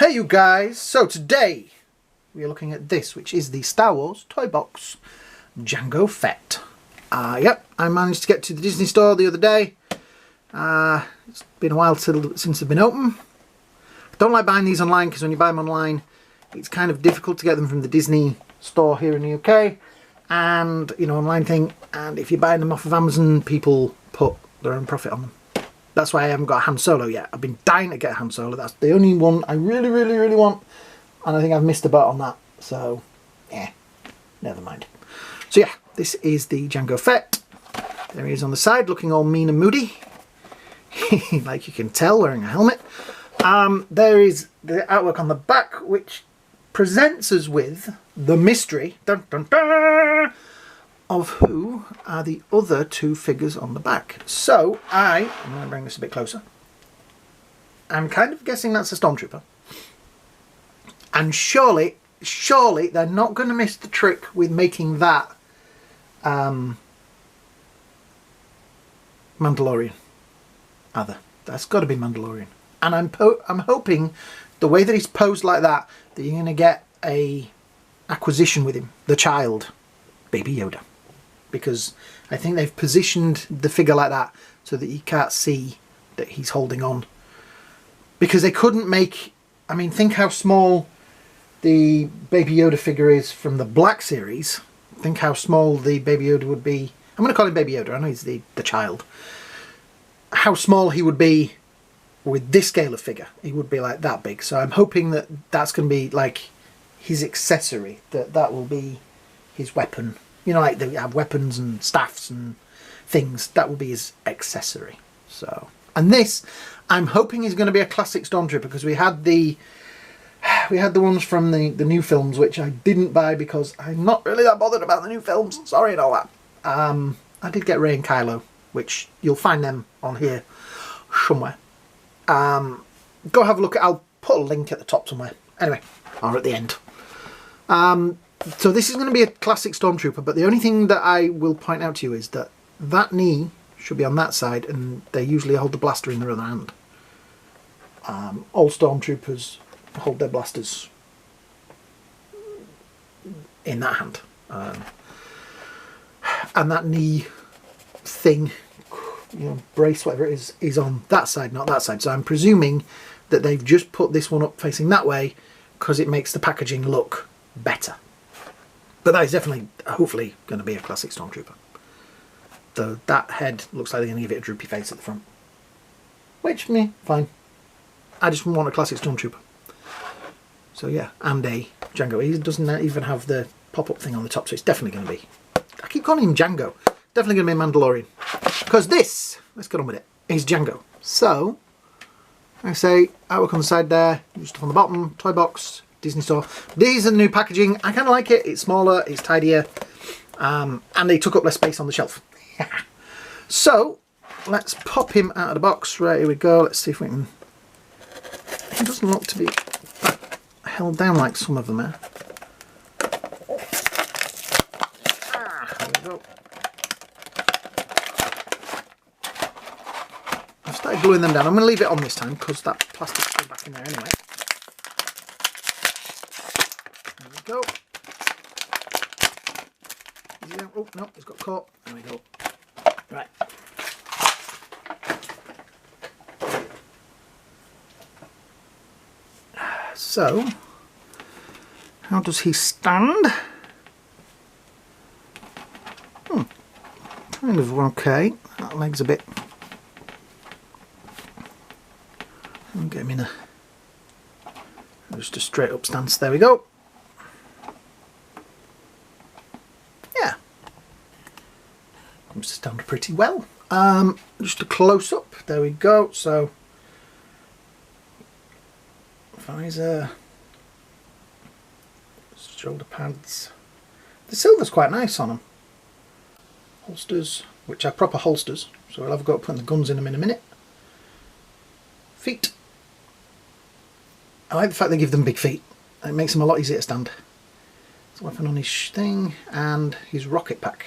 Hey you guys, so today we are looking at this, which is the Star Wars toy box Jango Fett. Yep, I managed to get to the Disney store the other day. It's been a while since they've been open. I don't like buying these online because when you buy them online it's kind of difficult to get them from the Disney store here in the UK and, you know, online thing, and if you're buying them off of Amazon, people put their own profit on them. That's why I haven't got a Han Solo yet. I've been dying to get a Han Solo. That's the only one I really want. And I think I've missed a boat on that. So, yeah, never mind. So yeah, this is the Jango Fett. There he is on the side, looking all mean and moody. Like you can tell, wearing a helmet. There is the artwork on the back, which presents us with the mystery, dun, dun, dun, of who are the other two figures on the back. So I'm going to bring this a bit closer. I'm kind of guessing that's a Stormtrooper. And surely they're not going to miss the trick with making that Mandalorian. Are they? That's got to be Mandalorian. And I'm hoping the way that he's posed like that you're going to get a acquisition with him, the child, Baby Yoda. Because I think they've positioned the figure like that so that you can't see that he's holding on. Because they couldn't make... I mean, think how small the Baby Yoda figure is from the Black series. Think how small the Baby Yoda would be. I'm going to call him Baby Yoda. I know he's the child. How small he would be with this scale of figure. He would be like that big. So I'm hoping that that's going to be like his accessory. That will be his weapon. You know, like they have weapons and staffs and things. That will be his accessory. So, and this, I'm hoping is going to be a classic Stormtrooper, because we had the ones from the new films, which I didn't buy because I'm not really that bothered about the new films. Sorry and all that. I did get Rey and Kylo, which you'll find them on here somewhere. Go have a look at. I'll put a link at the top somewhere. Anyway, or at the end. So this is going to be a classic Stormtrooper, but the only thing that I will point out to you is that that knee should be on that side, and they usually hold the blaster in their other hand. All Stormtroopers hold their blasters in that hand. And that knee thing, you know, brace, whatever it is on that side, not that side. So I'm presuming that they've just put this one up facing that way because it makes the packaging look better. But that is definitely, hopefully, going to be a classic Stormtrooper. Though that head looks like they're going to give it a droopy face at the front. Which, fine. I just want a classic Stormtrooper. So yeah, and a Jango. He doesn't even have the pop-up thing on the top, so it's definitely going to be... I keep calling him Jango. Definitely going to be a Mandalorian. Because this, let's get on with it, is Jango. So, I say, artwork on the side there, stuff on the bottom, toy box, Disney store. These are the new packaging. I kind of like it. It's smaller, it's tidier, and they took up less space on the shelf. So, let's pop him out of the box. Right, here we go. Let's see if we can... He doesn't look to be held down like some of them are. There we go. I've started gluing them down. I'm going to leave it on this time because that plastic's still back in there anyway. There we go. Oh, no, it's got caught. There we go. Right. So, how does he stand? Kind of okay. That leg's a bit... I'll get him in just a straight up stance. There we go. Yeah. Comes to stand pretty well. Just a close up. There we go. So, visor, shoulder pads. The silver's quite nice on them. Holsters, which are proper holsters, so I'll have a go at putting the guns in them in a minute. Feet. I like the fact they give them big feet. It makes them a lot easier to stand. There's a weapon on his thing, and his rocket pack,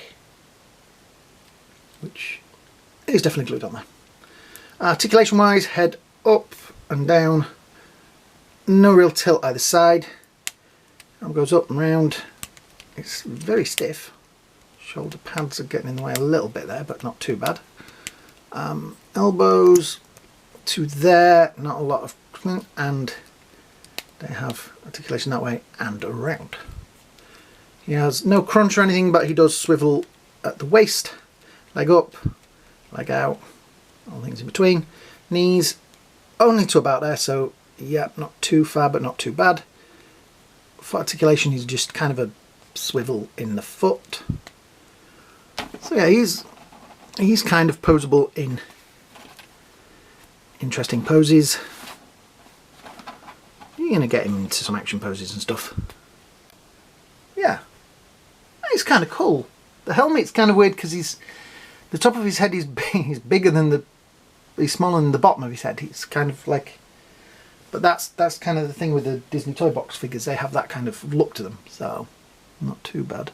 which is definitely glued on there. Articulation wise, head up and down, no real tilt either side. Arm goes up and round. It's very stiff. Shoulder pads are getting in the way a little bit there, but not too bad. Elbows to there, not a lot of, and they have articulation that way and around. He has no crunch or anything, but he does swivel at the waist, leg up, leg out, all things in between. Knees only to about there, so yeah, not too far but not too bad. For articulation, he's just kind of a swivel in the foot. So yeah, he's kind of posable in interesting poses. You're going to get him into some action poses and stuff. Yeah, he's kind of cool. The helmet's kind of weird because the top of his head is he's bigger than he's smaller than the bottom of his head. He's kind of like, but that's kind of the thing with the Disney toy box figures. They have that kind of look to them, so not too bad.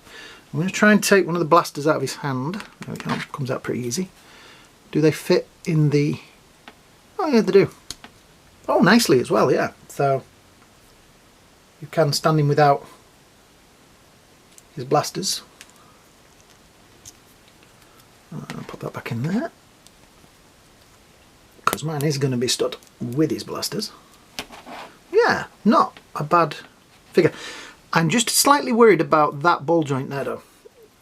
I'm going to try and take one of the blasters out of his hand. There we go. Comes out pretty easy. Do they fit in the? Oh yeah, they do. Oh, nicely as well. Yeah. So you can stand him without his blasters. I'll put that back in there, because mine is going to be stud with his blasters. Yeah, not a bad figure. I'm just slightly worried about that ball joint there though,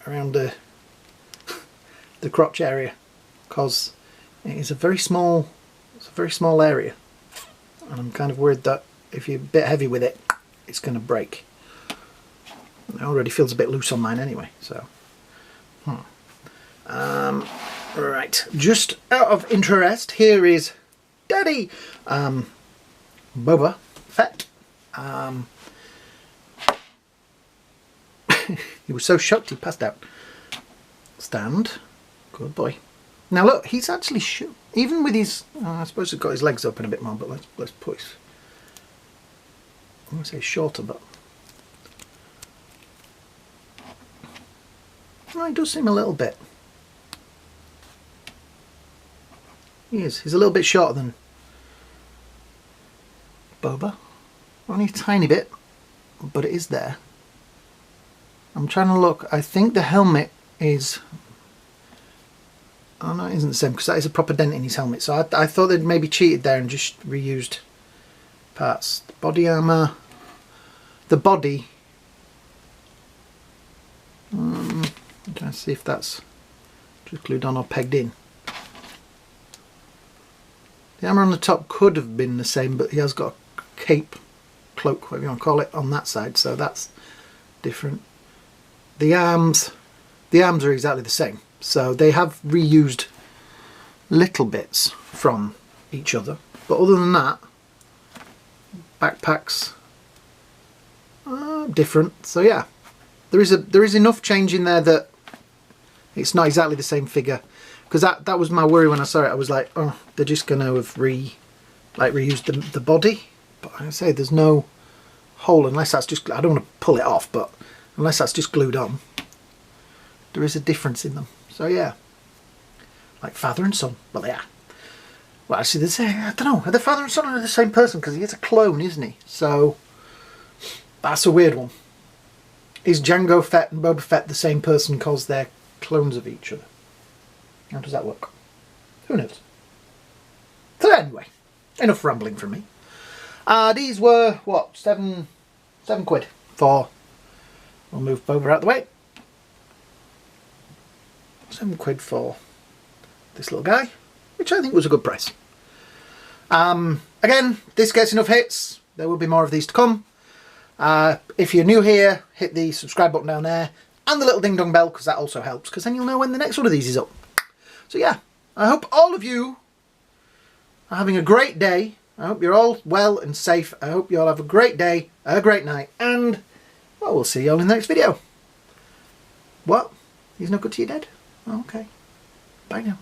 around the crotch area, because it is a very small area, and I'm kind of worried that if you're a bit heavy with it, it's going to break. It already feels a bit loose on mine anyway, so. Right, just out of interest, here is Daddy Boba Fett. He was so shocked he passed out. Stand. Good boy. Now look, he's actually even with his, I suppose he's got his legs open a bit more, but let's put his, I want to say shorter, but oh, he does seem a little bit. He is. He's a little bit shorter than Boba. Only a tiny bit, but it is there. I'm trying to look. I think the helmet is... Oh no, it isn't the same, because that is a proper dent in his helmet. So I thought they'd maybe cheated there and just reused parts. Body armour. The body. I'm trying to see if that's just glued on or pegged in. The armour on the top could have been the same, but he has got a cape, cloak, whatever you want to call it, on that side, so that's different. The arms are exactly the same, so they have reused little bits from each other, but other than that, backpacks are different. So yeah, there is enough change in there that it's not exactly the same figure. Because that was my worry when I saw it. I was like, oh, they're just going to have reused the body. But like I say, there's no hole, unless that's just, I don't want to pull it off, but unless that's just glued on, there is a difference in them. So yeah, like father and son. Well, yeah. Well, actually, I don't know, are the father and son are the same person? Because he is a clone, isn't he? So that's a weird one. Is Jango Fett and Boba Fett the same person because they're clones of each other? How does that work? Who knows? So anyway, enough rambling from me. These were, what, £7 for, we'll move Boba out the way. £7 for this little guy, which I think was a good price. Again, this gets enough hits. There will be more of these to come. If you're new here, hit the subscribe button down there and the little ding dong bell, because that also helps, because then you'll know when the next one of these is up. So yeah, I hope all of you are having a great day. I hope you're all well and safe. I hope you all have a great day, a great night, and well, we'll see you all in the next video. What? He's no good to your dad? Okay. Bye now.